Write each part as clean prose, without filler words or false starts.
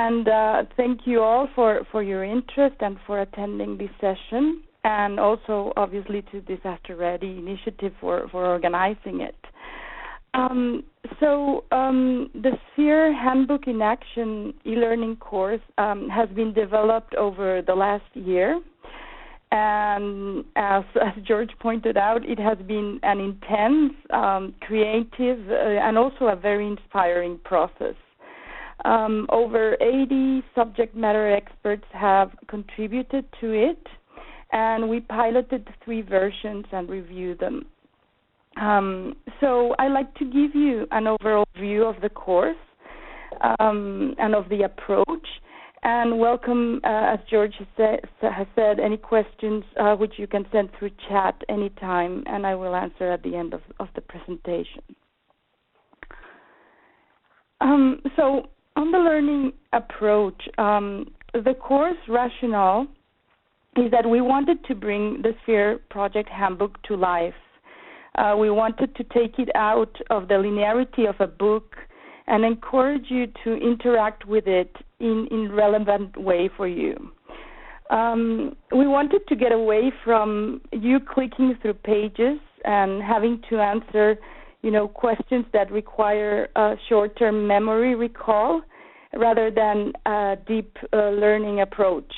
And thank you all for your interest and for attending this session, and also obviously to Disaster Ready Initiative for organizing it. The Sphere Handbook in Action e-learning course has been developed over the last year. And as George pointed out, it has been an intense, creative, and also a very inspiring process. Over 80 subject matter experts have contributed to it, and we piloted 3 versions and reviewed them. So I'd like to give you an overall view of the course and of the approach, and welcome, as George has said, any questions which you can send through chat anytime, and I will answer at the end of the presentation. So on the learning approach, the course rationale is that we wanted to bring the Sphere Project Handbook to life. We wanted to take it out of the linearity of a book and encourage you to interact with it in relevant way for you. We wanted to get away from you clicking through pages and having to answer, questions that require a short-term memory recall rather than a deep learning approach.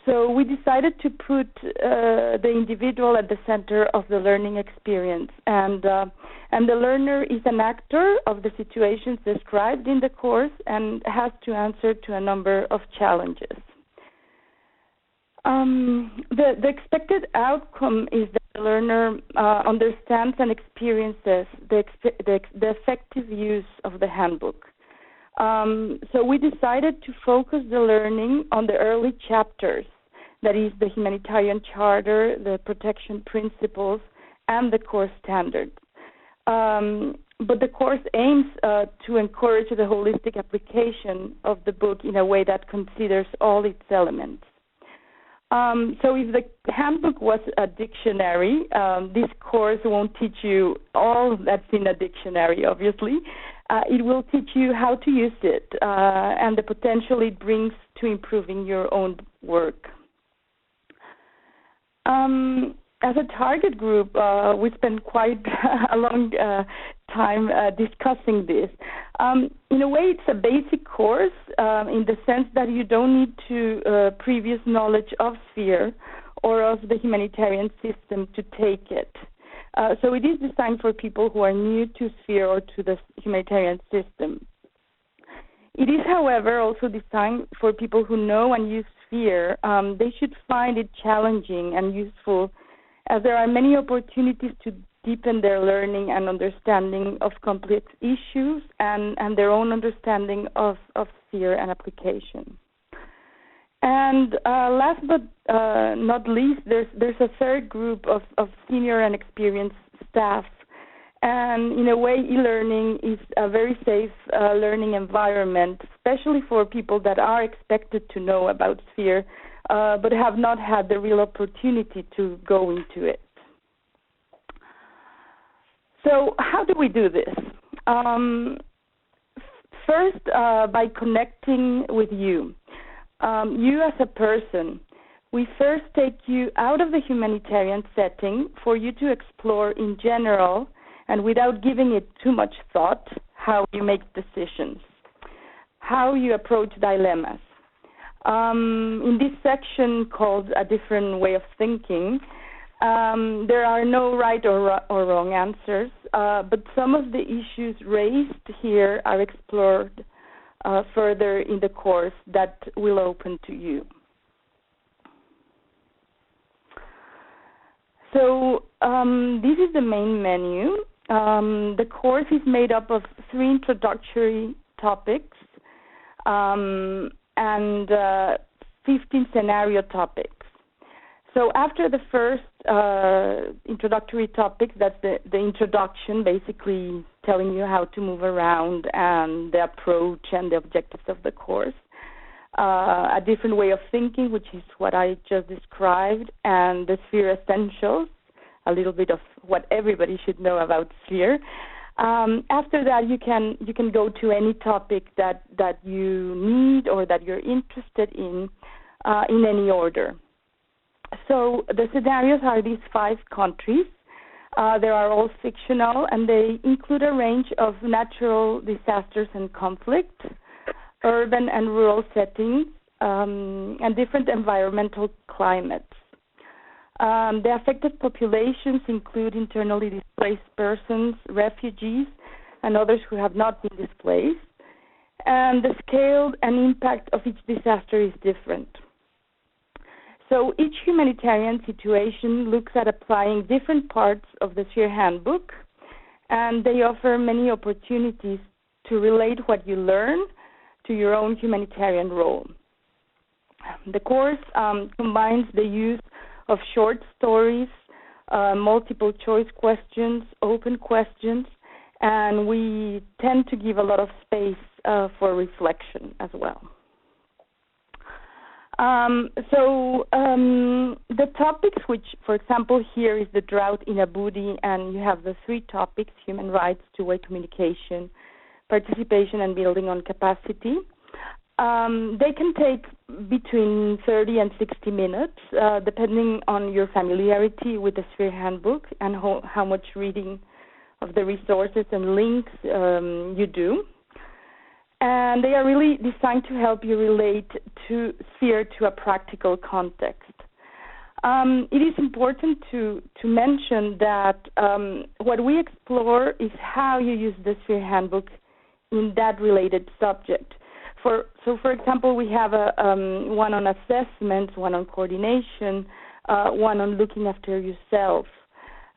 So we decided to put the individual at the center of the learning experience, and the learner is an actor of the situations described in the course and has to answer to a number of challenges. The expected outcome is that the learner understands and experiences the effective use of the handbook. So we decided to focus the learning on the early chapters, that is the Humanitarian Charter, the Protection Principles, and the course standards. But the course aims to encourage the holistic application of the book in a way that considers all its elements. So if the handbook was a dictionary, this course won't teach you all that's in a dictionary, obviously. It will teach you how to use it and the potential it brings to improving your own work. As a target group, we spent quite a long time discussing this. In a way, it's a basic course in the sense that you don't need to previous knowledge of Sphere or of the humanitarian system to take it. So it is designed for people who are new to Sphere or to the humanitarian system. It is, however, also designed for people who know and use Sphere. They should find it challenging and useful, as there are many opportunities to deepen their learning and understanding of complex issues and their own understanding of Sphere and application. And last but not least, there's a third group of senior and experienced staff. And in a way, e-learning is a very safe learning environment, especially for people that are expected to know about Sphere, but have not had the real opportunity to go into it. So how do we do this? First, by connecting with you. You as a person. We first take you out of the humanitarian setting for you to explore in general and without giving it too much thought how you make decisions, how you approach dilemmas. In this section called A Different Way of Thinking, there are no right or wrong answers, but some of the issues raised here are explored further in the course that will open to you. So this is the main menu. The course is made up of 3 introductory topics and 15 scenario topics. So after the first introductory topic, that's the introduction, basically telling you how to move around and the approach and the objectives of the course. A different way of thinking, which is what I just described, and the Sphere Essentials, a little bit of what everybody should know about Sphere. After that, you can go to any topic that you need or that you're interested in any order. So the scenarios are these 5 countries. They are all fictional, and they include a range of natural disasters and conflict, urban and rural settings, and different environmental climates. The affected populations include internally displaced persons, refugees, and others who have not been displaced. And the scale and impact of each disaster is different. So each humanitarian situation looks at applying different parts of the Sphere Handbook, and they offer many opportunities to relate what you learn to your own humanitarian role. The course combines the use of short stories, multiple choice questions, open questions, and we tend to give a lot of space for reflection as well. The topics, which, for example, here is the drought in Djibouti, and you have the 3 topics: human rights, two-way communication, participation, and building on capacity. They can take between 30 and 60 minutes, depending on your familiarity with the Sphere Handbook and how much reading of the resources and links you do. And they are really designed to help you relate to Sphere to a practical context. It is important to mention that what we explore is how you use the Sphere Handbook in that related subject. For example, we have one on assessments, one on coordination, one on looking after yourself.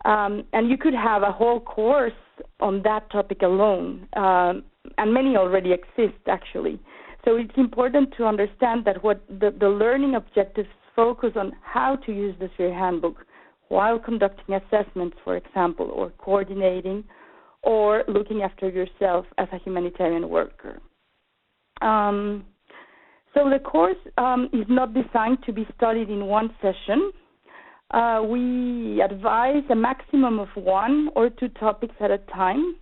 And you could have a whole course on that topic alone, and many already exist, actually. So it's important to understand that what the learning objectives focus on how to use the Sphere Handbook while conducting assessments, for example, or coordinating, or looking after yourself as a humanitarian worker. So the course is not designed to be studied in one session. We advise a maximum of 1 or 2 topics at a time.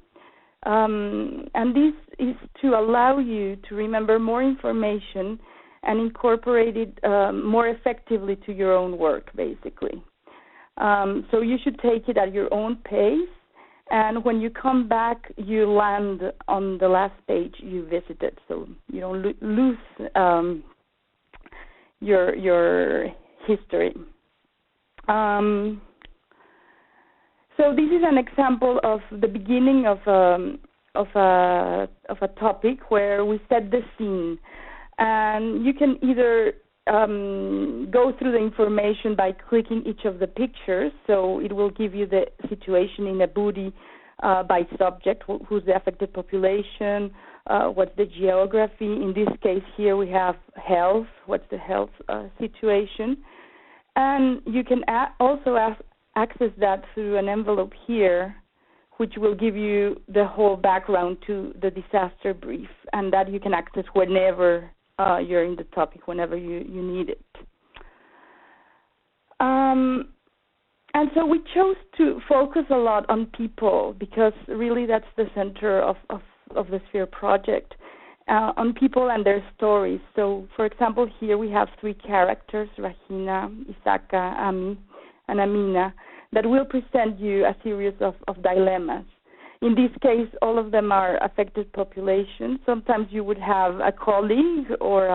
And this is to allow you to remember more information and incorporate it more effectively to your own work, basically. So you should take it at your own pace. And when you come back, you land on the last page you visited, so you don't lose your history. So this is an example of the beginning of a topic where we set the scene, and you can either go through the information by clicking each of the pictures, so it will give you the situation in Djibouti by subject, who's the affected population, what's the geography. In this case here we have health, what's the health situation. And you can also access that through an envelope here, which will give you the whole background to the disaster brief, and that you can access whenever you're in the topic, whenever you need it. And so we chose to focus a lot on people because really that's the center of the Sphere project, on people and their stories. So, for example, here we have 3 characters, Rahina, Isaka, Ami, and Amina, that will present you a series of dilemmas. In this case, all of them are affected populations. Sometimes you would have a colleague or,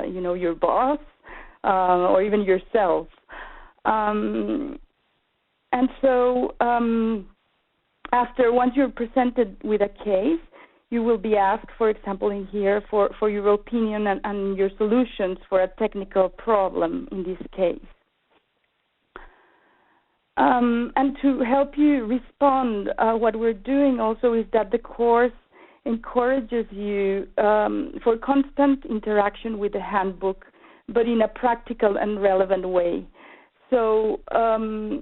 your boss or even yourself. And so once you're presented with a case, you will be asked, for example, in here, for your opinion and your solutions for a technical problem in this case. And to help you respond, what we're doing also is that the course encourages you for constant interaction with the handbook, but in a practical and relevant way. So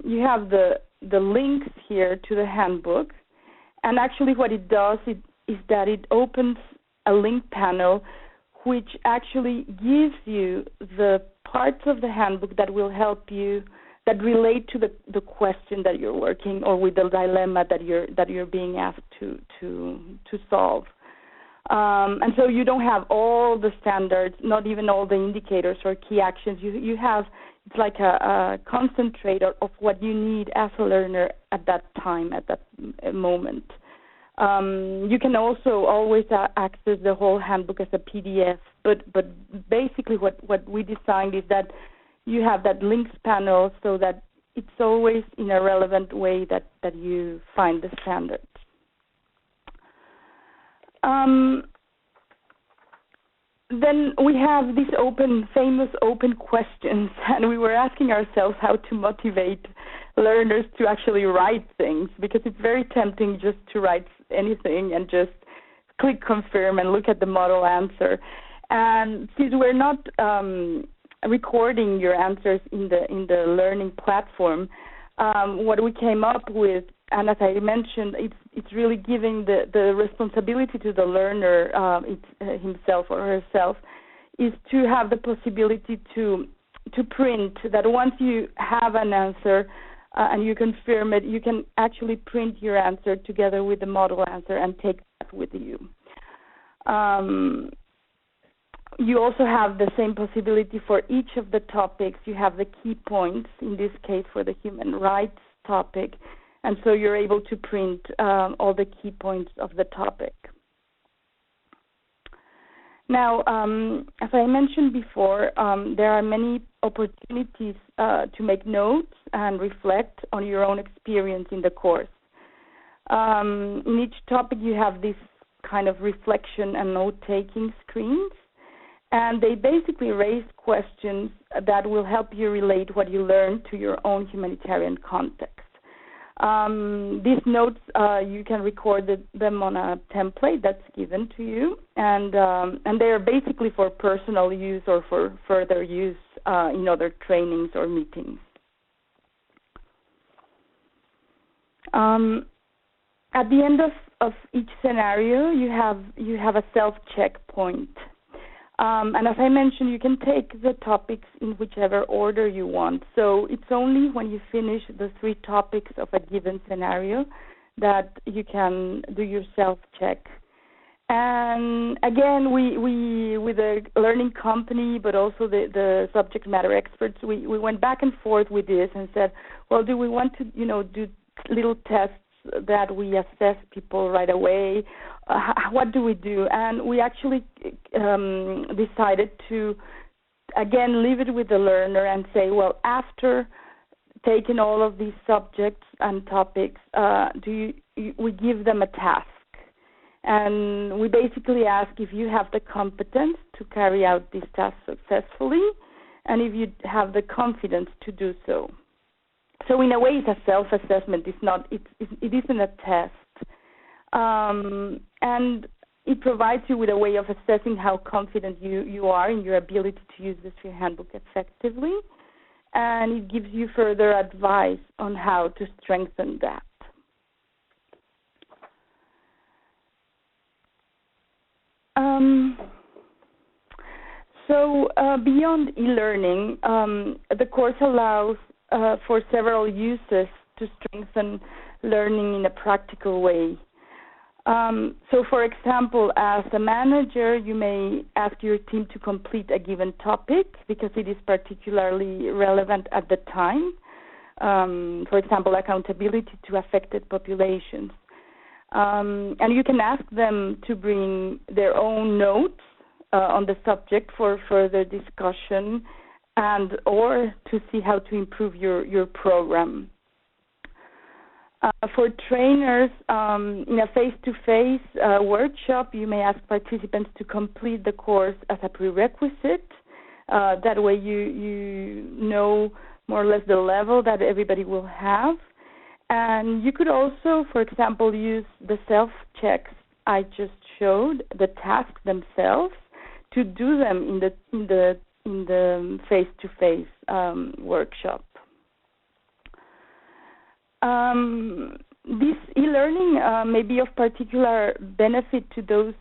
you have the links here to the handbook, and actually what it does is that it opens a link panel which actually gives you the parts of the handbook that will help you that relate to the question that you're working, or with the dilemma that you're being asked to solve. And so you don't have all the standards, not even all the indicators or key actions. You have, it's like a concentrator of what you need as a learner at that time, at that moment. You can also always access the whole handbook as a PDF, but basically what we designed is that you have that links panel so that it's always in a relevant way that you find the standards. Then we have these famous open questions, and we were asking ourselves how to motivate learners to actually write things, because it's very tempting just to write anything and just click confirm and look at the model answer. And since we're not recording your answers in the learning platform, what we came up with, and as I mentioned, it's really giving the responsibility to the learner, himself or herself, is to have the possibility to print that once you have an answer and you confirm it, you can actually print your answer together with the model answer and take that with you. You also have the same possibility for each of the topics. You have the key points, in this case for the human rights topic, and so you're able to print all the key points of the topic. Now, as I mentioned before, there are many opportunities to make notes and reflect on your own experience in the course. In each topic, you have this kind of reflection and note-taking screens, and they basically raise questions that will help you relate what you learned to your own humanitarian context. These notes, you can record them on a template that's given to you, and they are basically for personal use or for further use in other trainings or meetings. At the end of each scenario, you have a self-check point. And as I mentioned, you can take the topics in whichever order you want. So it's only when you finish the 3 topics of a given scenario that you can do your self-check. And again, we with the learning company, but also the subject matter experts, we went back and forth with this and said, well, do we want to, do little tests that we assess people right away? What do we do? And we actually decided to, again, leave it with the learner and say, well, after taking all of these subjects and topics, we give them a task. And we basically ask if you have the competence to carry out this task successfully, and if you have the confidence to do so. So in a way, it's a self-assessment. It isn't a test. And it provides you with a way of assessing how confident you are in your ability to use the Sphere Handbook effectively, and it gives you further advice on how to strengthen that. So beyond e-learning, the course allows for several uses to strengthen learning in a practical way. So, for example, as a manager, you may ask your team to complete a given topic because it is particularly relevant at the time. For example, accountability to affected populations. And you can ask them to bring their own notes on the subject for further discussion and or to see how to improve your program. For trainers, in a face-to-face workshop, you may ask participants to complete the course as a prerequisite. That way you know more or less the level that everybody will have. And you could also, for example, use the self-checks I just showed, the tasks themselves, to do them in the face-to-face workshop. This e-learning may be of particular benefit to those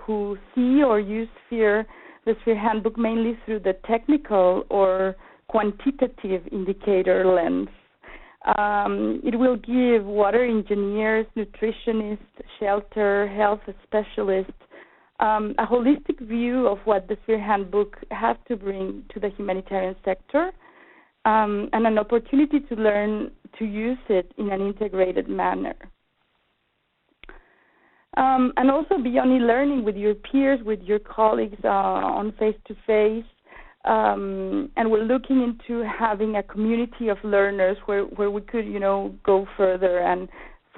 who see or use the Sphere Handbook mainly through the technical or quantitative indicator lens. It will give water engineers, nutritionists, shelter, health specialists a holistic view of what the Sphere Handbook has to bring to the humanitarian sector, and an opportunity to learn to use it in an integrated manner. And also beyond e-learning with your peers, with your colleagues on face-to-face, and we're looking into having a community of learners where we could, go further, and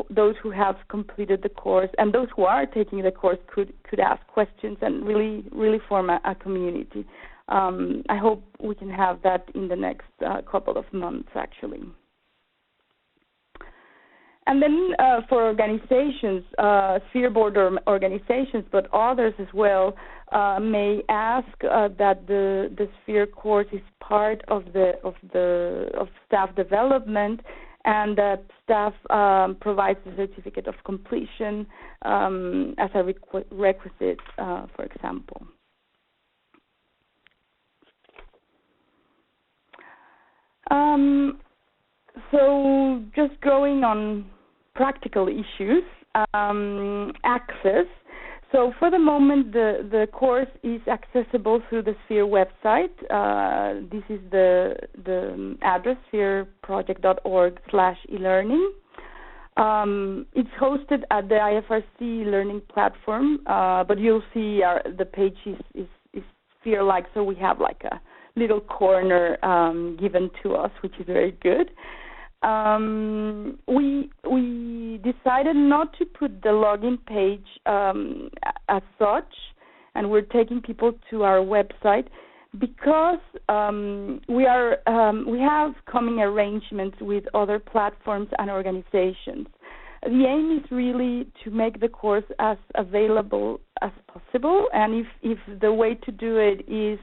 those who have completed the course and those who are taking the course could ask questions and really form a community. I hope we can have that in the next couple of months, actually. And then for organizations, Sphere board organizations, but others as well, may ask that the Sphere course is part of staff development, and that staff provides the certificate of completion as a requisite, for example. So just going on practical issues, access. So for the moment, the course is accessible through the Sphere website. This is the address, sphereproject.org/elearning. It's hosted at the IFRC learning platform, but you'll see the page is Sphere-like, so we have like a little corner given to us, which is very good. We decided not to put the login page as such, and we're taking people to our website because we have coming arrangements with other platforms and organizations. The aim is really to make the course as available as possible, and if the way to do it is,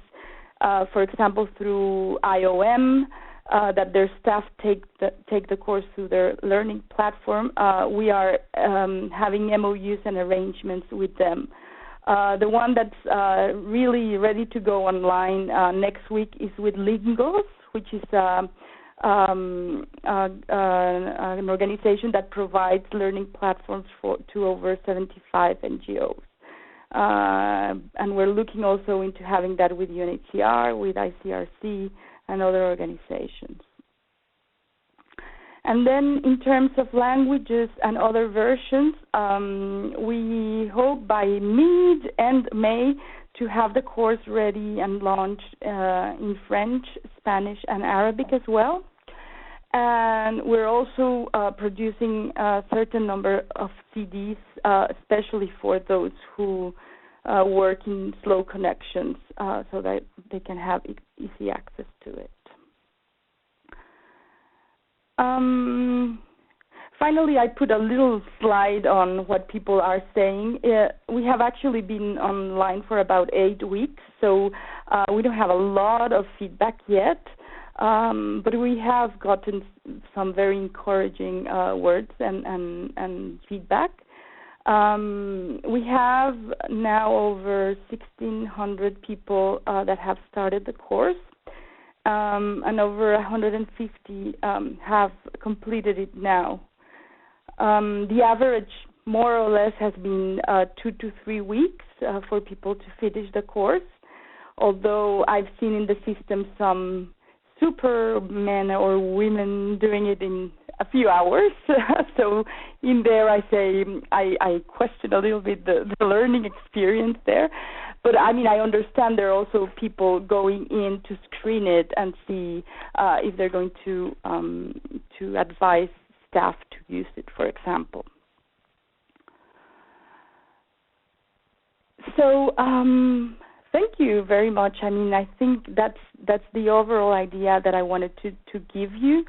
for example, through IOM, that their staff take the course through their learning platform, we are having MOUs and arrangements with them. The one that's really ready to go online next week is with Lingos, which is an organization that provides learning platforms to over 75 NGOs. And we're looking also into having that with UNHCR, with ICRC, and other organizations. And then in terms of languages and other versions, we hope by mid-end May to have the course ready and launched in French, Spanish, and Arabic as well. And we're also producing a certain number of CDs, especially for those who work in slow connections, so that they can have easy access to it. Finally, I put a little slide on what people are saying. We have actually been online for about 8 weeks, so we don't have a lot of feedback yet, but we have gotten some very encouraging words and feedback. We have now over 1,600 people that have started the course, and over 150 have completed it now. The average, more or less, has been 2 to 3 weeks for people to finish the course, although I've seen in the system some supermen or women doing it in a few hours. So in there I say I question a little bit the learning experience there. But I mean, I understand there are also people going in to screen it and see if they're going to advise staff to use it, for example. So thank you very much. I mean, I think that's the overall idea that I wanted to give you.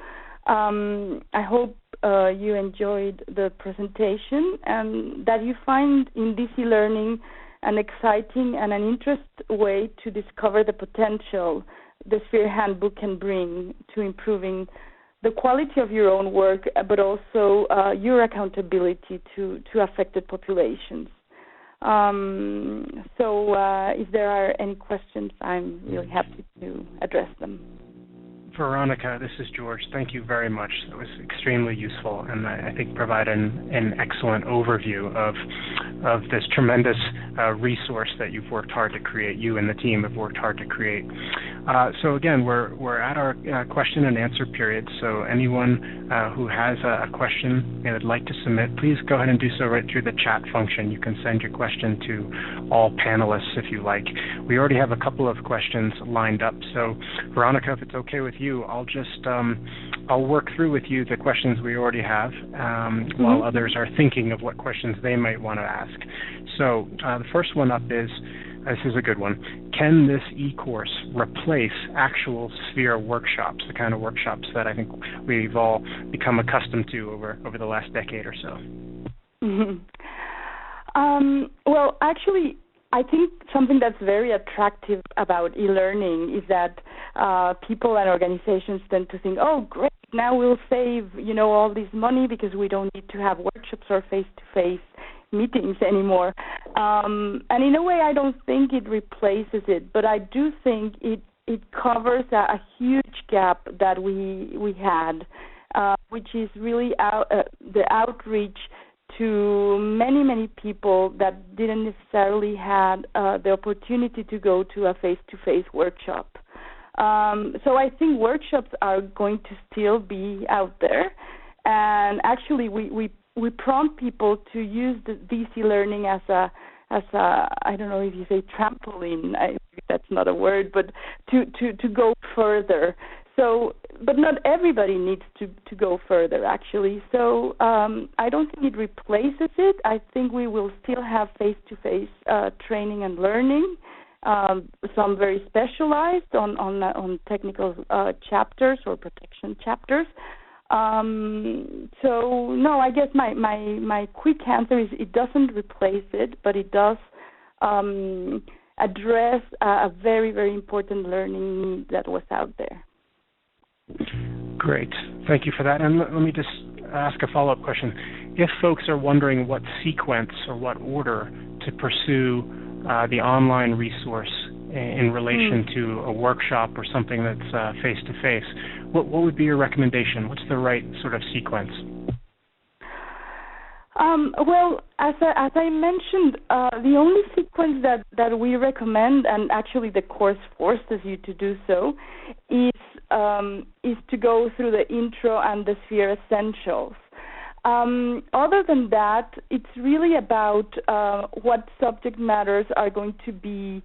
I hope you enjoyed the presentation and that you find in this e-learning an exciting and an interesting way to discover the potential the Sphere Handbook can bring to improving the quality of your own work, but also your accountability to affected populations. So if there are any questions, I'm really happy to address them. Veronica, this is George. Thank you very much. That was extremely useful, and I think provide an excellent overview of this tremendous resource that you've worked hard to create. You and the team have worked hard to create. So again, we're at our question and answer period. So anyone who has a question they would like to submit, please go ahead and do so right through the chat function. You can send your question to all panelists if you like. We already have a couple of questions lined up. So Veronica, if it's okay with you, I'll just I'll work through with you the questions we already have while others are thinking of what questions they might want to ask. So the first one up is, this is a good one. Can this e-course replace actual Sphere workshops, the kind of workshops that I think we've all become accustomed to over the last decade or so? Well, actually, I think something that's very attractive about e-learning is that people and organizations tend to think, oh, great, now we'll save, all this money because we don't need to have workshops or face-to-face meetings anymore. And in a way, I don't think it replaces it, but I do think it covers a huge gap that we had, which is really the outreach to many people that didn't necessarily had the opportunity to go to a face-to-face workshop. So I think workshops are going to still be out there, and actually we prompt people to use this e-learning as a I don't know if you say trampoline, that's not a word, but to go further. So, but not everybody needs to go further, actually. So I don't think it replaces it. I think we will still have face-to-face training and learning, some very specialized on technical chapters or protection chapters. So no, I guess my quick answer is it doesn't replace it, but it does address a very, very important learning need that was out there. Great. Thank you for that. And let me just ask a follow-up question. If folks are wondering what sequence or what order to pursue the online resource in relation to a workshop or something that's face-to-face, what would be your recommendation? What's the right sort of sequence? Well, as I mentioned, the only sequence that we recommend, and actually the course forces you to do so, is to go through the intro and the Sphere essentials. Other than that, it's really about what subject matters are going to be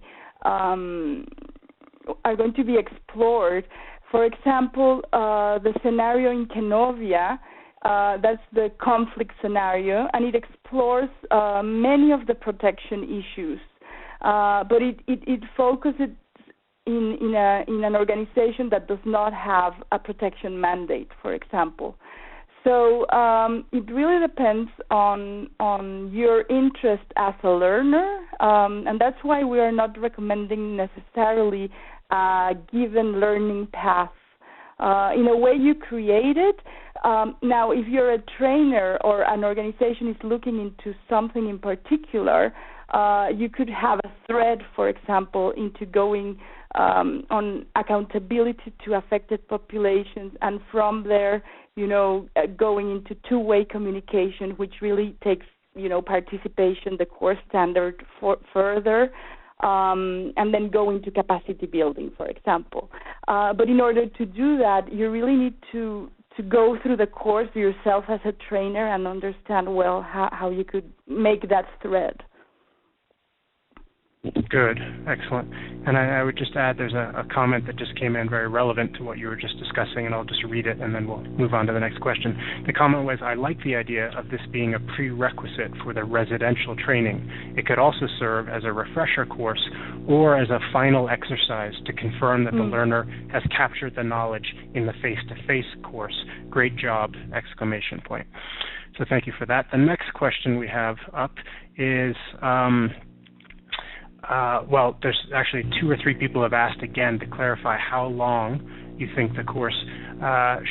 explored. For example, the scenario in Kenovia, that's the conflict scenario, and it explores many of the protection issues. But it focuses in an organization that does not have a protection mandate, for example. So it really depends on your interest as a learner, and that's why we are not recommending necessarily a given learning path. In a way, you create it. Now, if you're a trainer or an organization is looking into something in particular, you could have a thread, for example, into going on accountability to affected populations, and from there, going into two-way communication, which really takes, participation, the core standard further, and then go into capacity building, for example. But in order to do that, you really need to go through the course yourself as a trainer and understand well how you could make that thread. Good. Excellent. And I would just add there's a comment that just came in very relevant to what you were just discussing, and I'll just read it and then we'll move on to the next question. The comment was, I like the idea of this being a prerequisite for the residential training. It could also serve as a refresher course or as a final exercise to confirm that the learner has captured the knowledge in the face-to-face course. Great job! Exclamation point. So thank you for that. The next question we have up is... well, there's actually 2 or 3 people have asked again to clarify how long you think the course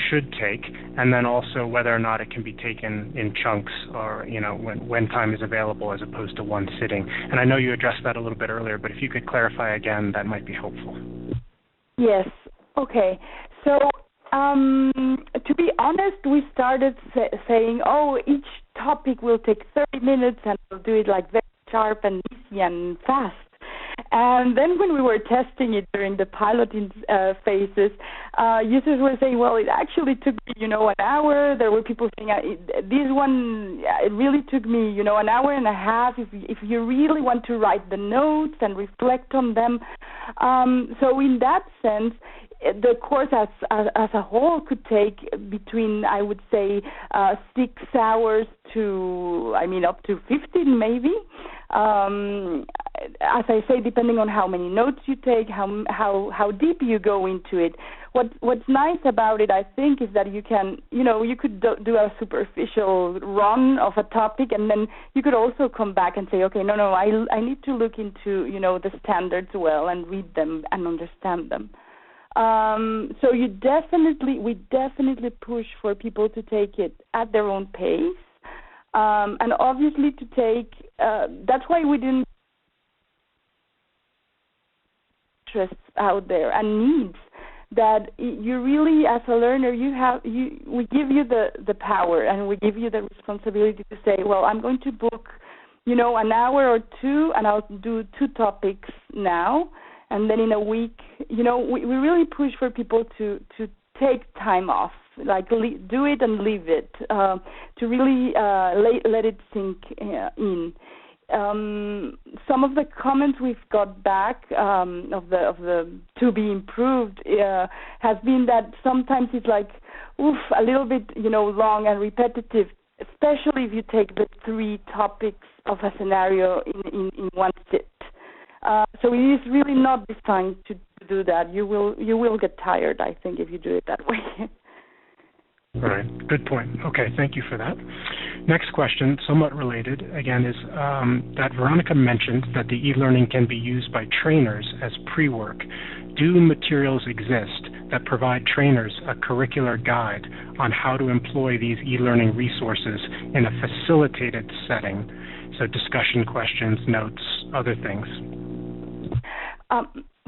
should take, and then also whether or not it can be taken in chunks or, when time is available as opposed to one sitting. And I know you addressed that a little bit earlier, but if you could clarify again, that might be helpful. Yes. Okay. So To be honest, we started saying, oh, each topic will take 30 minutes and we'll do it like very sharp and easy and fast. And then when we were testing it during the piloting phases, users were saying, well, it actually took me, an hour. There were people saying, this one, it really took me, an hour and a half if you really want to write the notes and reflect on them. So in that sense, the course as a whole could take between, I would say, 6 hours to, up to 15 maybe. As I say, depending on how many notes you take, how deep you go into it. What's nice about it, I think, is that you can, you could do a superficial run of a topic, and then you could also come back and say, okay, no, I need to look into, the standards well and read them and understand them. So we definitely push for people to take it at their own pace, and obviously to take. That's why we didn't interests out there and needs that you really, as a learner, we give you the power and we give you the responsibility to say, well, I'm going to book, an hour or two, and I'll do 2 topics now. And then in a week, we really push for people to take time off, like do it and leave it, to really let it sink in. Some of the comments we've got back of the to be improved has been that sometimes it's like, a little bit, long and repetitive, especially if you take the 3 topics of a scenario in one sit. So it is really not designed to do that. You will get tired, I think, if you do it that way. All right. Good point. Okay, thank you for that. Next question, somewhat related, again, is that Veronica mentioned that the e-learning can be used by trainers as pre-work. Do materials exist that provide trainers a curricular guide on how to employ these e-learning resources in a facilitated setting? So discussion questions, notes, other things.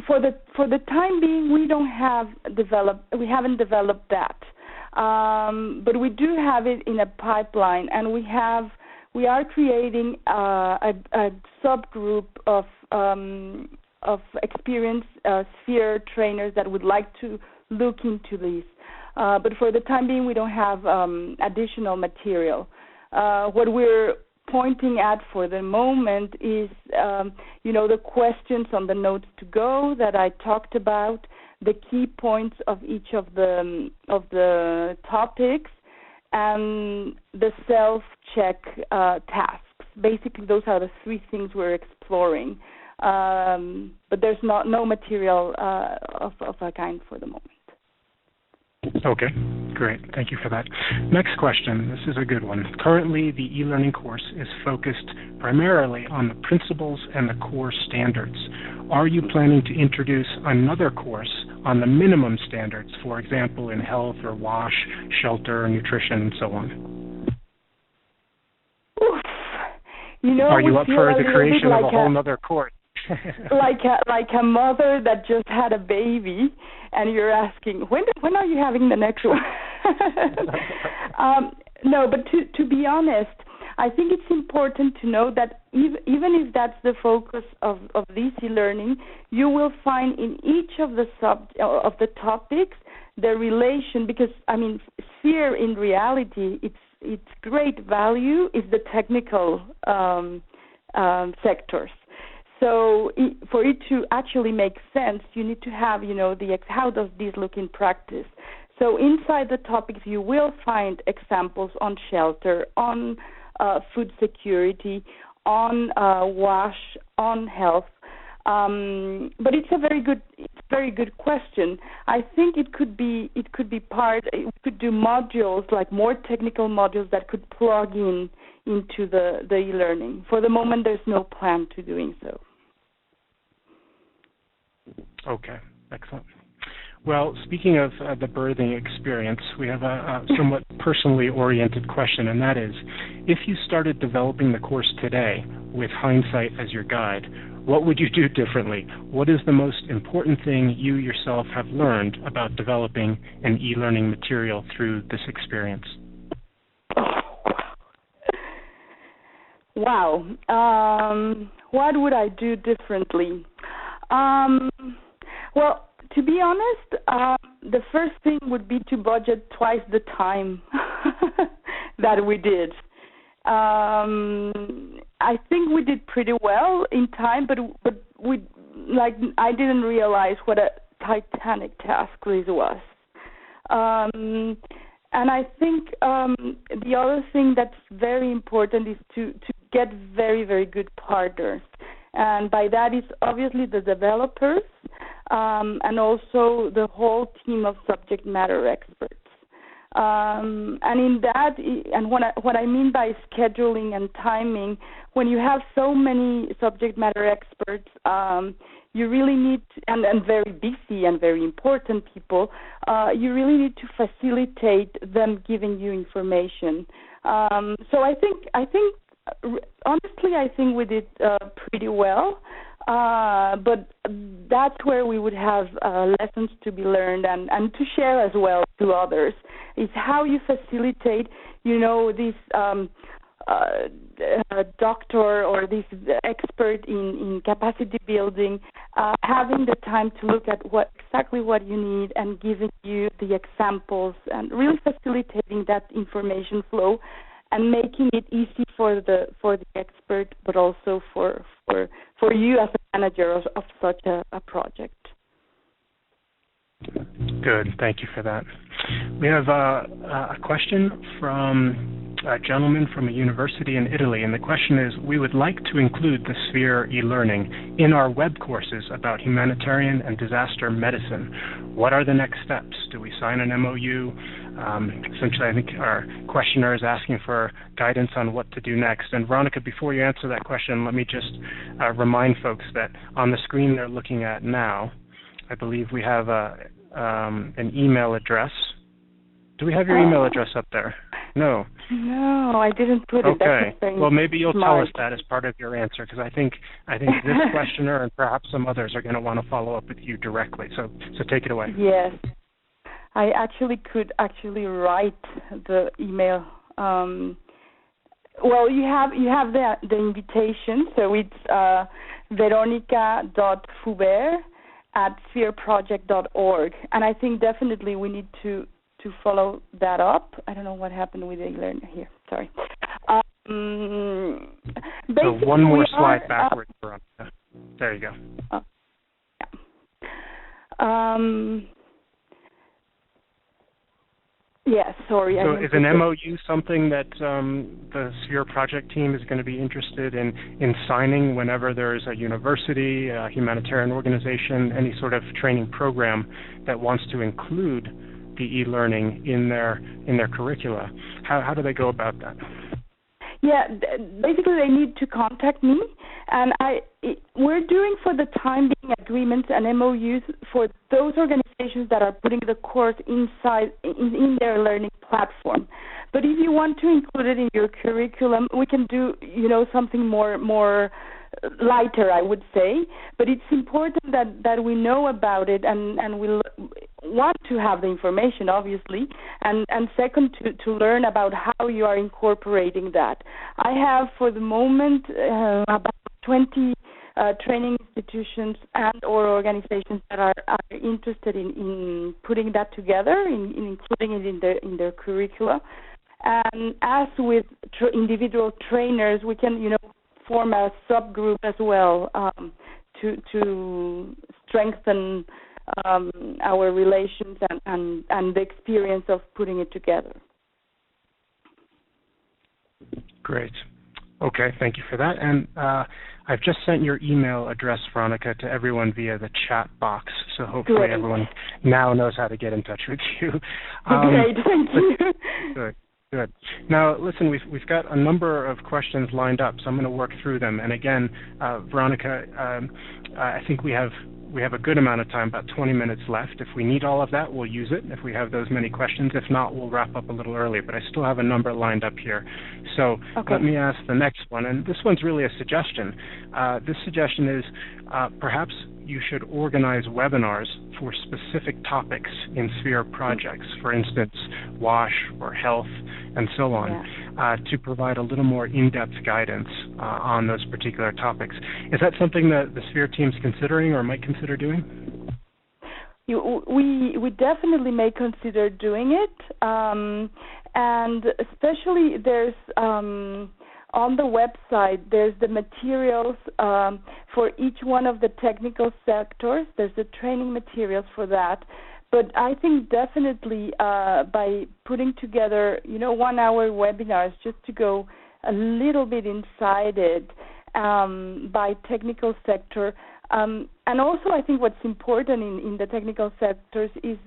For the time being, we haven't developed that, but we do have it in a pipeline, and we are creating a subgroup of experienced Sphere trainers that would like to look into these. But for the time being, we don't have additional material. What we're pointing at for the moment is, the questions on the notes to go that I talked about, the key points of each of the topics, and the self-check tasks. Basically, those are the 3 things we're exploring. But there's no material of a kind for the moment. Okay, great. Thank you for that. Next question. This is a good one. Currently, the e-learning course is focused primarily on the principles and the core standards. Are you planning to introduce another course on the minimum standards, for example, in health or WASH, shelter, nutrition, and so on? Oof. Are you up for the creation of a whole other course? like a mother that just had a baby, and you're asking, when are you having the next one? No, but to be honest, I think it's important to know that even if that's the focus of this e-learning, you will find in each of the topics the relation, because Sphere in reality, its great value is the technical sectors. So for it to actually make sense, you need to have, how does this look in practice? So inside the topics, you will find examples on shelter, on food security, on WASH, on health. But it's a very good question. I think it could be we could do modules, like more technical modules that could plug into the e-learning. For the moment, there's no plan to doing so. Okay, excellent. Well, speaking of the birthing experience, we have a somewhat personally oriented question, and that is, if you started developing the course today with hindsight as your guide, What would you do differently? What is the most important thing you yourself have learned about developing an e-learning material through this experience? Wow. What would I do differently? Well, to be honest, the first thing would be to budget twice the time that we did. I think we did pretty well in time, but I didn't realize what a titanic task this was. And I think the other thing that's very important is to get very, very good partners. And by that is obviously the developers and also the whole team of subject matter experts. And in that, and what I mean by scheduling and timing, when you have so many subject matter experts, you really need to, and very busy and very important people, you really need to facilitate them giving you information. So I think honestly, I think we did pretty well. But that's where we would have lessons to be learned and to share as well to others. Is how you facilitate, this doctor or this expert in capacity building, having the time to look at exactly what you need and giving you the examples and really facilitating that information flow and making it easy for the expert, but also for you as a manager of such a project. Good, thank you for that. We have a question from a gentleman from a university in Italy, and the question is, we would like to include the Sphere e-learning in our web courses about humanitarian and disaster medicine. What are the next steps? Do we sign an MOU? Essentially, I think our questioner is asking for guidance on what to do next. And Veronica, before you answer that question, let me just remind folks that on the screen they're looking at now, I believe we have an email address. Do we have your email address up there? No. No, I didn't put it. Okay. Well, maybe you'll smart. tell us that as part of your answer, because I think this questioner and perhaps some others are going to want to follow up with you directly. So take it away. Yes, I could write the email. Well, you have the invitation, so it's veronica.fubert@sphereproject.org, and I think definitely we need to follow that up. I don't know what happened with the e-learn here. Sorry. So one more slide backwards, Veronica. There you go. Yeah, sorry. So is an MOU something that the Sphere project team is going to be interested in signing whenever there's a university, a humanitarian organization, any sort of training program that wants to include the e-learning in their curricula? How do they go about that? Yeah, basically they need to contact me, and we're doing for the time being agreements and MOUs for those organizations that are putting the course inside in their learning platform. But if you want to include it in your curriculum, we can do something more lighter, I would say. But it's important that we know about it and we want to have the information, obviously, and second to learn about how you are incorporating that. I have for the moment about 20 training institutions and or organizations that are interested in putting that together, in including it in their curricula. And as with individual trainers, we can form a subgroup as well to strengthen our relations and the experience of putting it together. Great. Okay, thank you for that. And I've just sent your email address, Veronica, to everyone via the chat box, so hopefully everyone now knows how to get in touch with you. Great, thank you. Good. Now, listen, we've got a number of questions lined up, so I'm going to work through them. And again, Veronica, I think we have we have a good amount of time, about 20 minutes left. If we need all of that, we'll use it if we have those many questions. If not, we'll wrap up a little early, but I still have a number lined up here. So let me ask the next one, and this one's really a suggestion. This suggestion is perhaps you should organize webinars for specific topics in Sphere projects, for instance, WASH or health and so on, to provide a little more in-depth guidance on those particular topics. Is that something that the Sphere team's considering or might consider doing? We definitely may consider doing it, and especially there's on the website, there's the materials for each one of the technical sectors. There's the training materials for that. But I think definitely by putting together, 1-hour webinars just to go a little bit inside it by technical sector. And also I think what's important in the technical sectors is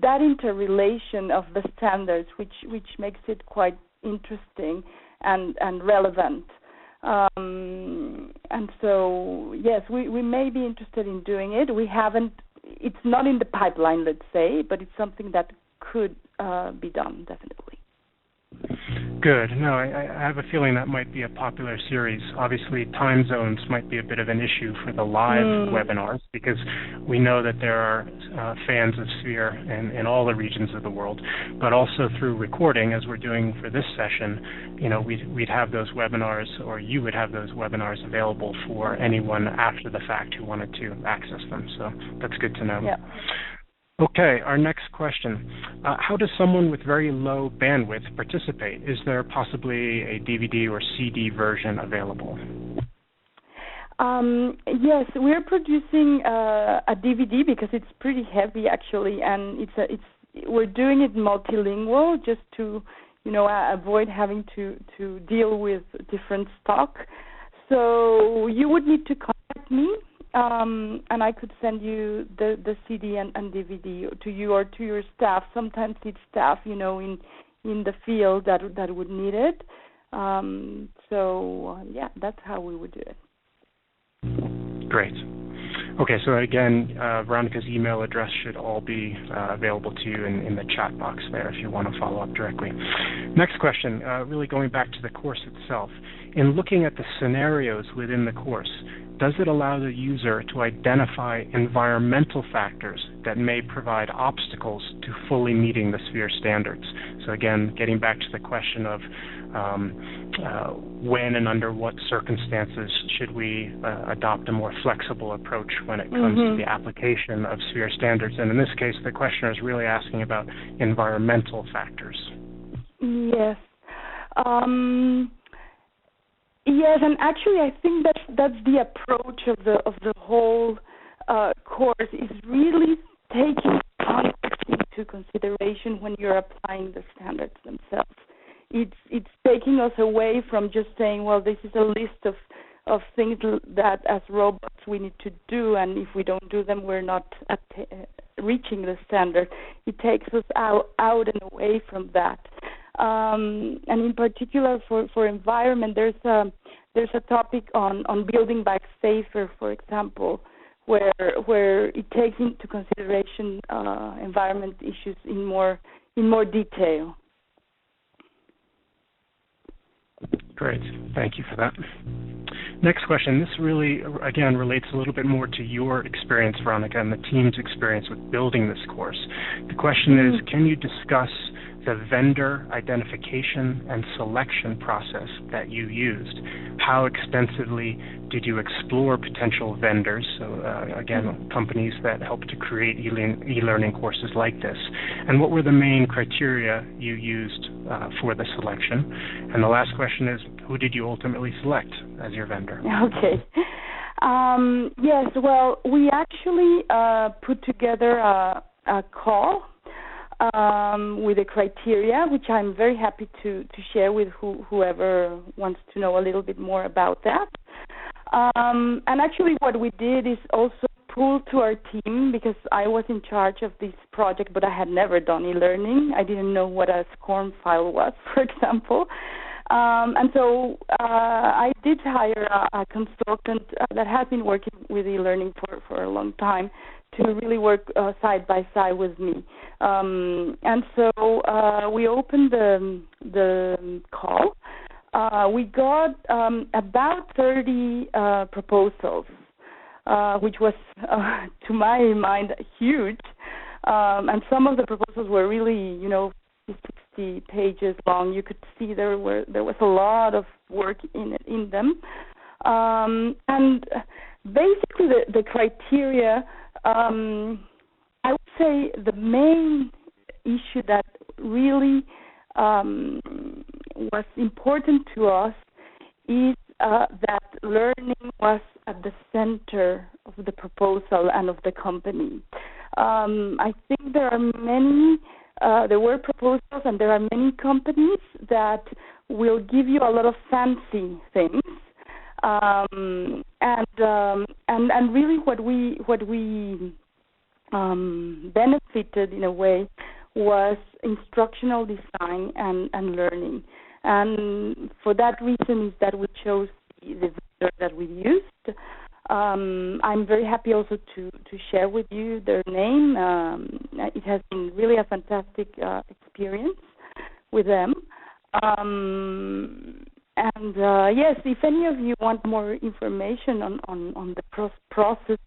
that interrelation of the standards, which makes it quite interesting and relevant. And so, yes, we may be interested in doing it. We haven't, it's not in the pipeline, let's say, but it's something that could be done, definitely. Good. No, I have a feeling that might be a popular series. Obviously, time zones might be a bit of an issue for the live webinars because we know that there are fans of Sphere in all the regions of the world, but also through recording, as we're doing for this session, we'd have those webinars, or you would have those webinars available for anyone after the fact who wanted to access them. So that's good to know. Yeah. Okay, our next question. How does someone with very low bandwidth participate? Is there possibly a DVD or CD version available? Yes, we're producing a DVD because it's pretty heavy actually, and we're doing it multilingual just to avoid having to deal with different stock. So you would need to contact me. And I could send you the CD and DVD to you or to your staff. Sometimes it's staff, in the field that would need it. So that's how we would do it. Great. Okay, so again, Veronica's email address should all be available to you in the chat box there if you want to follow up directly. Next question, really going back to the course itself. In looking at the scenarios within the course, does it allow the user to identify environmental factors that may provide obstacles to fully meeting the Sphere standards? So again, getting back to the question of when and under what circumstances should we adopt a more flexible approach when it comes to the application of Sphere standards. And in this case, the questioner is really asking about environmental factors. Yes. Yes, and actually, I think that's the approach of the whole course, is really taking context into consideration when you're applying the standards themselves. It's taking us away from just saying, well, this is a list of things that as robots we need to do, and if we don't do them, we're not reaching the standard. It takes us out and away from that. And in particular for environment, there's a topic on building back safer, for example, where it takes into consideration environment issues in more detail. Great, thank you for that. Next question. This really, again, relates a little bit more to your experience, Veronica, and the team's experience with building this course. The question is, can you discuss the vendor identification and selection process that you used? How extensively did you explore potential vendors, so again, companies that help to create e-learning courses like this? And what were the main criteria you used for the selection? And the last question is, who did you ultimately select as your vendor? Okay. Yes, well, we actually put together a call with the criteria, which I'm very happy to share with whoever wants to know a little bit more about that. And actually what we did is also pull to our team, because I was in charge of this project, but I had never done e-learning. I didn't know what a SCORM file was, for example. And so I did hire a consultant that has been working with e-learning for a long time to really work side by side with me. And so we opened the call. We got about 30 proposals, which was, to my mind, huge. And some of the proposals were really, 60 pages long. You could see there was a lot of work in them. And basically the criteria, I would say the main issue that really was important to us is that learning was at the center of the proposal and of the company. I think there were proposals and there are many companies that will give you a lot of fancy things, and really what we benefited in a way was instructional design and learning, and for that reason is that we chose the vendor that we used. I'm very happy also to share with you their name. It has been really a fantastic experience with them. Yes, if any of you want more information on the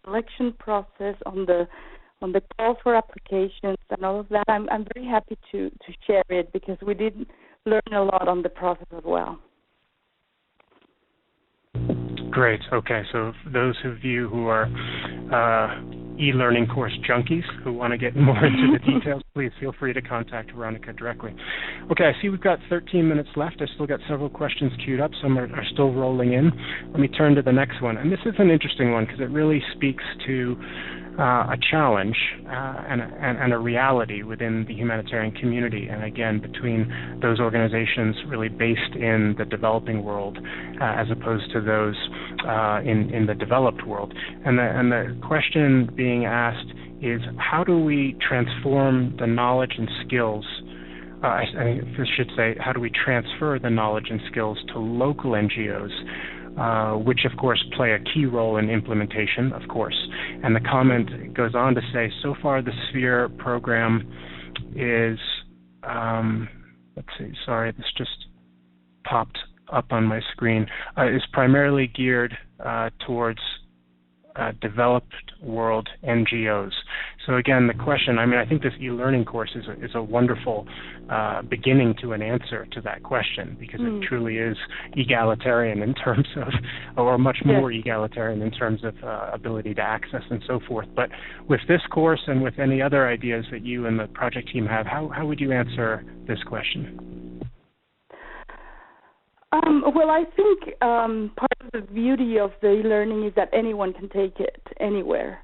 selection process, on the call for applications and all of that, I'm very happy to share it because we did learn a lot on the process as well. Great. Okay, so for those of you who are e-learning course junkies who want to get more into the details, please feel free to contact Veronica directly. Okay, I see we've got 13 minutes left. I've still got several questions queued up. Some are still rolling in. Let me turn to the next one. And this is an interesting one because it really speaks to a challenge and a reality within the humanitarian community, and again between those organizations really based in the developing world as opposed to those in the developed world. And the question being asked is, how do we transform the knowledge and skills, I should say, how do we transfer the knowledge and skills to local NGOs, which of course play a key role in implementation, of course. And the comment goes on to say, so far the Sphere program is, let's see, sorry, this just popped up on my screen, is primarily geared towards developed world NGOs. So again, the question, I think this e-learning course is a wonderful beginning to an answer to that question, because it truly is egalitarian in terms of, or much more egalitarian in terms of ability to access and so forth. But with this course and with any other ideas that you and the project team have, how would you answer this question? Well, I think part of the beauty of the e-learning is that anyone can take it anywhere.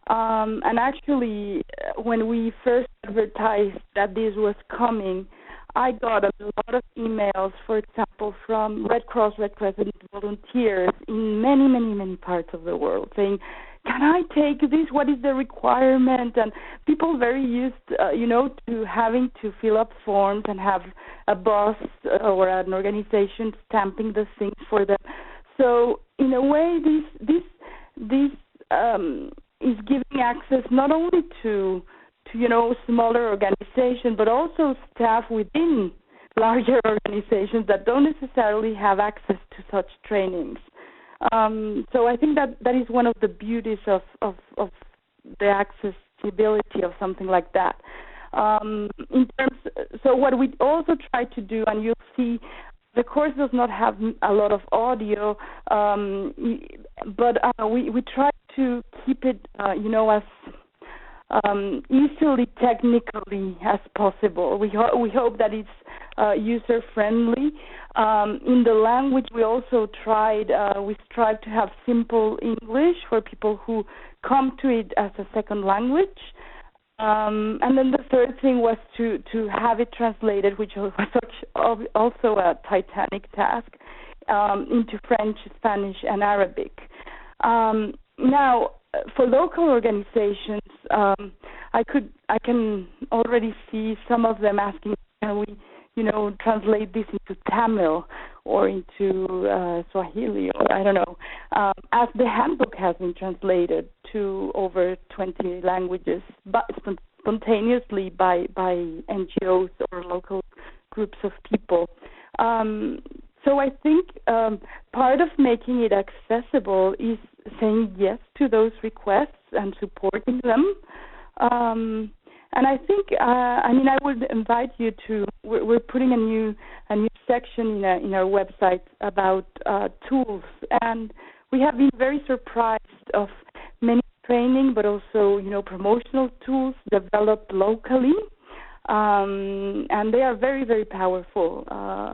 And actually, when we first advertised that this was coming, I got a lot of emails, for example, from Red Cross, Red Crescent volunteers in many, many, many parts of the world saying, can I take this? What is the requirement? And people very used, to having to fill up forms and have a boss or an organization stamping the things for them. So in a way, this is giving access not only to smaller organizations, but also staff within larger organizations that don't necessarily have access to such trainings. So I think that is one of the beauties of the accessibility of something like that. So what we also try to do, and you'll see, the course does not have a lot of audio, but we try to keep it, as easily technically as possible. We hope that it's user friendly. In the language, we also we strive to have simple English for people who come to it as a second language. And then the third thing was to have it translated, which was also a titanic task, into French, Spanish, and Arabic. Now, for local organizations, I can already see some of them asking, translate this into Tamil or into Swahili, or I don't know, as the handbook has been translated to over 20 languages, but spontaneously by NGOs or local groups of people. So I think part of making it accessible is saying yes to those requests and supporting them. And I think, I would invite you to. We're putting a new section in our website about tools, and we have been very surprised of many training, but also promotional tools developed locally, and they are very, very powerful.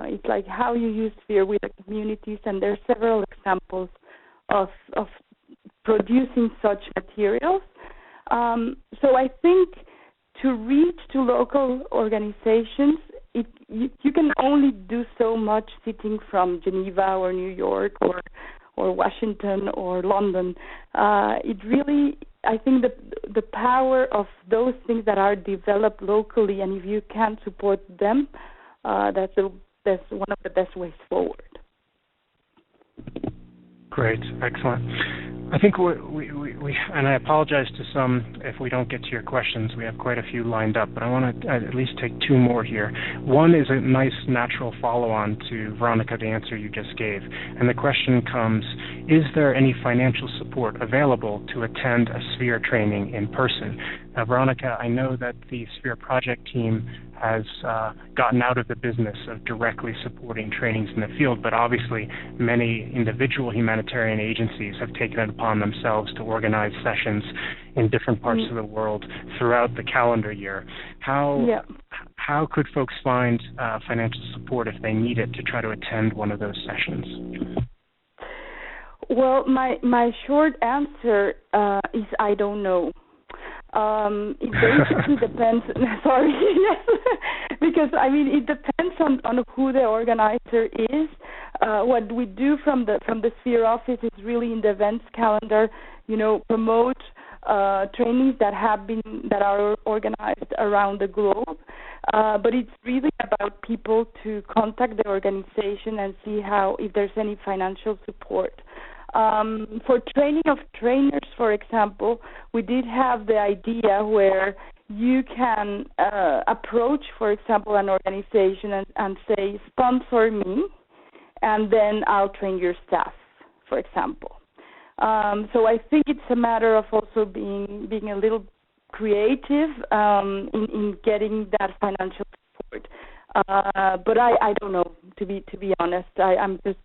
It's like how you use Sphere with the communities, and there are several examples of producing such materials. So I think to reach to local organizations, you can only do so much sitting from Geneva or New York or Washington or London. It really, I think that the power of those things that are developed locally, and if you can support them, that's one of the best ways forward. Great, excellent. I think we and I apologize to some if we don't get to your questions. We have quite a few lined up, but I want to at least take two more here. One is a nice natural follow-on to, Veronica, the answer you just gave. And the question comes, is there any financial support available to attend a Sphere training in person? Now, Veronica, I know that the Sphere project team has gotten out of the business of directly supporting trainings in the field, but obviously many individual humanitarian agencies have taken it upon themselves to organize sessions in different parts of the world throughout the calendar year. How could folks find financial support if they need it to try to attend one of those sessions? Well, my short answer is I don't know. It basically depends. Sorry, yes, because it depends on who the organizer is. What we do from the Sphere office is really in the events calendar, promote trainings that are organized around the globe. But it's really about people to contact the organization and see if there's any financial support. For training of trainers, for example, we did have the idea where you can approach, for example, an organization and say, sponsor me, and then I'll train your staff, for example. So I think it's a matter of also being a little creative in getting that financial support. But I don't know, to be honest. I'm just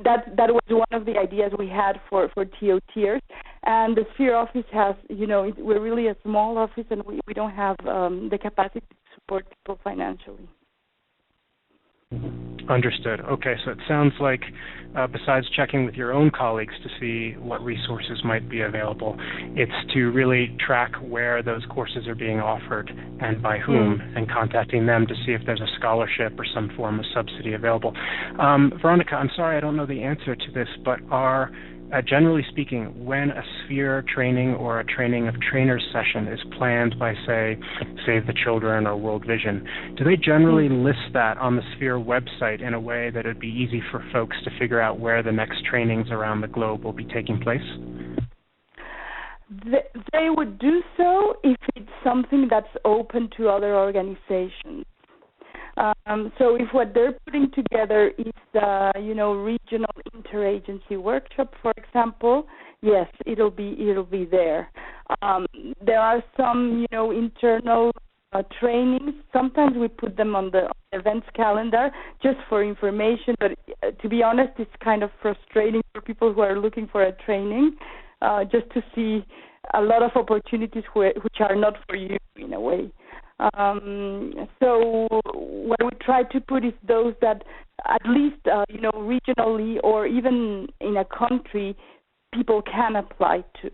that was one of the ideas we had for TOTers, and the Sphere office has, we're really a small office, and we don't have the capacity to support people financially. Understood. Okay, so it sounds like besides checking with your own colleagues to see what resources might be available, it's to really track where those courses are being offered and by whom, and contacting them to see if there's a scholarship or some form of subsidy available. Veronica, I'm sorry I don't know the answer to this, but generally speaking, when a Sphere training or a training of trainers session is planned by, say, Save the Children or World Vision, do they generally list that on the Sphere website in a way that it would be easy for folks to figure out where the next trainings around the globe will be taking place? They would do so if it's something that's open to other organizations. So if what they're putting together is the, regional interagency workshop, for example, yes, it'll be there. There are some, internal trainings. Sometimes we put them on the events calendar just for information, but to be honest, it's kind of frustrating for people who are looking for a training, just to see a lot of opportunities which are not for you in a way. So what we try to put is those that at least, regionally or even in a country, people can apply to.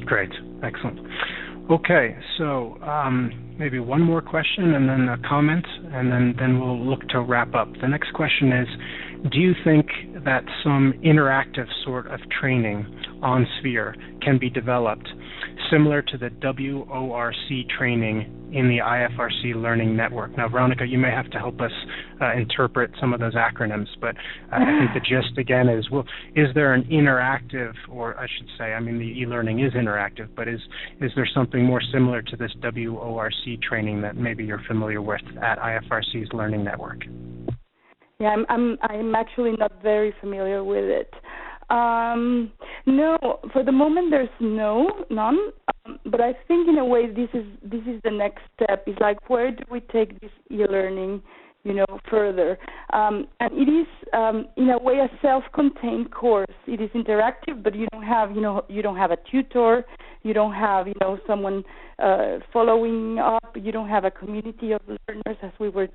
Great. Excellent. Okay, so maybe one more question and then a comment, and then we'll look to wrap up. The next question is, do you think that some interactive sort of training on Sphere can be developed similar to the WORC training in the IFRC Learning Network. Now, Veronica, you may have to help us interpret some of those acronyms, but I think the gist, again, is, well, is there an interactive, or I should say, I mean, the e-learning is interactive, but is there something more similar to this WORC training that maybe you're familiar with at IFRC's Learning Network? Yeah, I'm actually not very familiar with it. No, for the moment there's none. But I think in a way this is the next step. It's like, where do we take this e-learning, further? And it is in a way a self-contained course. It is interactive, but you don't have a tutor. You don't have someone following up. You don't have a community of learners, as we were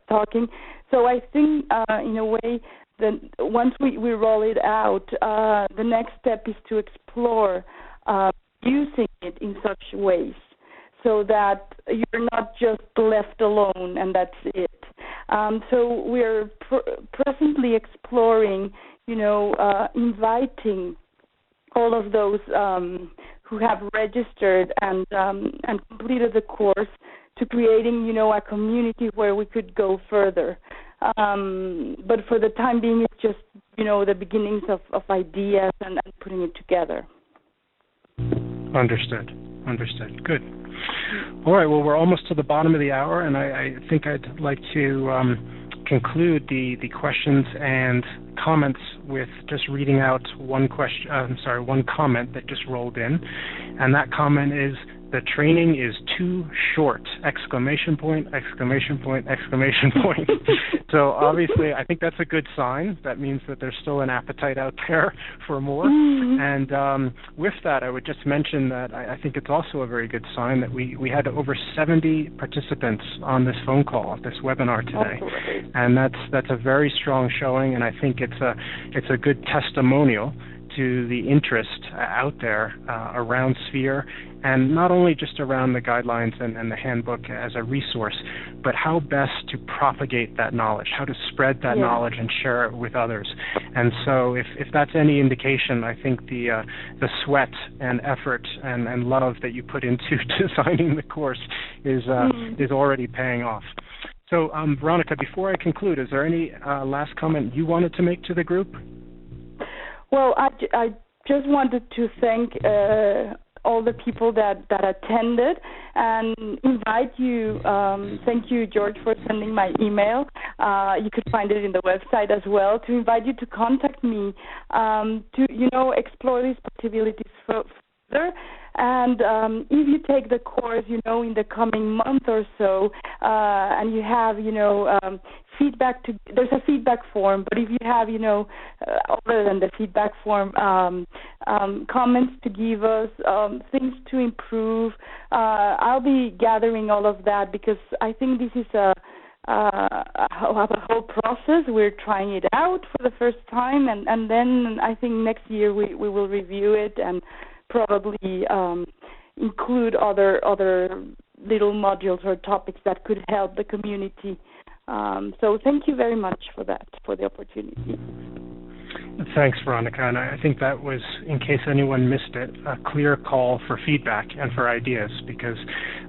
talking. So I think in a way that once we roll it out, the next step is to explore using it in such ways so that you're not just left alone and that's it. So we're presently exploring, inviting all of those who have registered and completed the course to creating, a community where we could go further. But for the time being, it's just, the beginnings of ideas and putting it together. Understood. Good. All right, well, we're almost to the bottom of the hour, and I think I'd like to conclude the questions and comments with just reading out one comment that just rolled in, and that comment is, "The training is too short!" ! So obviously, I think that's a good sign. That means that there's still an appetite out there for more. Mm-hmm. And with that, I would just mention that I think it's also a very good sign that we had over 70 participants on this phone call, this webinar today, and that's a very strong showing. And I think it's a good testimonial to the interest out there around Sphere, and not only just around the guidelines and the handbook as a resource, but how best to propagate that knowledge, how to spread that knowledge and share it with others. And so if that's any indication, I think the sweat and effort and love that you put into designing the course is already paying off. So Veronica, before I conclude, is there any last comment you wanted to make to the group? Well, I just wanted to thank all the people that attended and invite you. Thank you, George, for sending my email. You could find it in the website as well. To invite you to contact me to explore these possibilities further. And if you take the course, in the coming month or so, and you have, feedback there's a feedback form, but if you have, other than the feedback form, comments to give us, things to improve, I'll be gathering all of that, because I think this is a whole process. We're trying it out for the first time, and then I think next year we will review it and probably include other little modules or topics that could help the community. So thank you very much for the opportunity. Thanks, Veronica. And I think that was, in case anyone missed it, a clear call for feedback and for ideas, because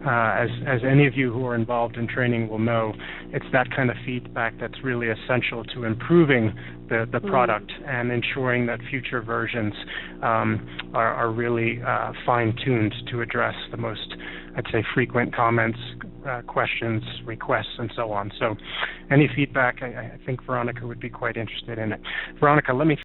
as any of you who are involved in training will know, it's that kind of feedback that's really essential to improving the product and ensuring that future versions are really fine-tuned to address the most, I'd say, frequent comments, questions, requests, and so on. So any feedback, I think Veronica would be quite interested in it. Veronica, let me